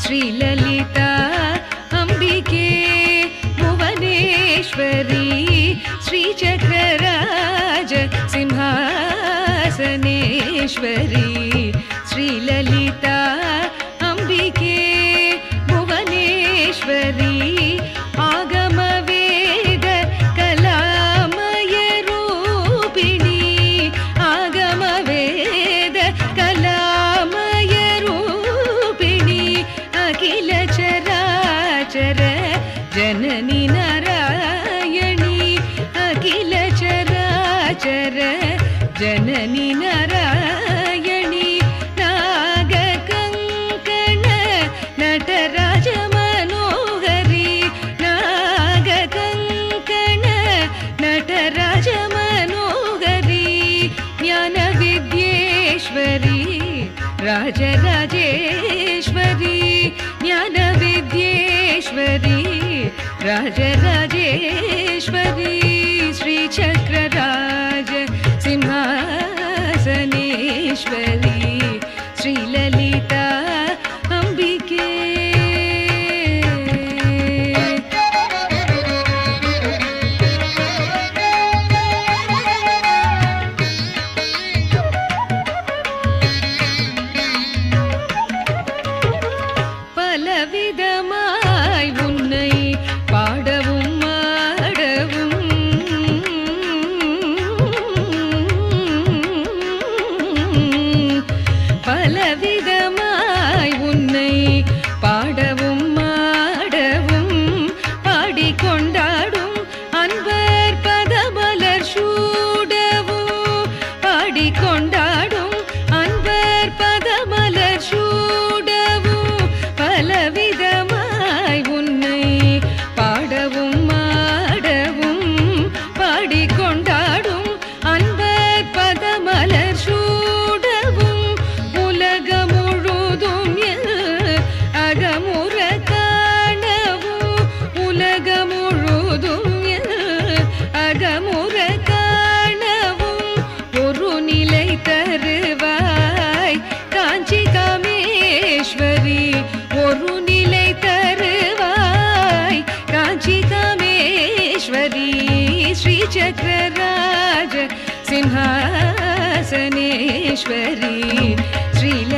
श्रीललिता अंबिके भुवनेश्वरी श्रीचक्रराज सिंहासनेश्वरी श्रीललिता अंबिके भुवनेश्वरी आगमवेद कलामय रूपिणी आगमवेद कलामय रूपिणी अखिल चराचर जननी नारायणी अखिल चराचर जननी नारायणी नागकङ्कण नटराज मनोहरी नागकङ्कण नटराज मनोहरी ज्ञानविद्येश्वरी राजराजेश्वरी ज्ञानविद्येश्वरी राजराजेश्वरी श्रीचक्रराज सिंहासनेश्वरी श्रीललिता अंबिके பலவிதமாய் உன்னை பாடவும் ஆடவும் பலவிதமாய் உன்னை பாடவும் ஆடவும் பாடிக்கொண்டாடும் அன்பர் பதமலர் சூடவும் பாடிக்கொண்டாடும் அன்பர் பதமலர் சூடவும் பலவிதமாய் உன்னை பாடவும் ஆடவும் பாடிக்கொண்டாடும் அன்பர் பதமலர் சூடவும் உலகம் முழுதும் அகமுற காணவும் உலகம் முழுதும் அகமுற காணவும் ஒரு நிலை தருவாய் காஞ்சி காமேஸ்வரி ஒரு நிலை தருவாய் காஞ்சி காமேஸ்வரி श्रीचक्रराज सिंहासनेश्वरी श्रील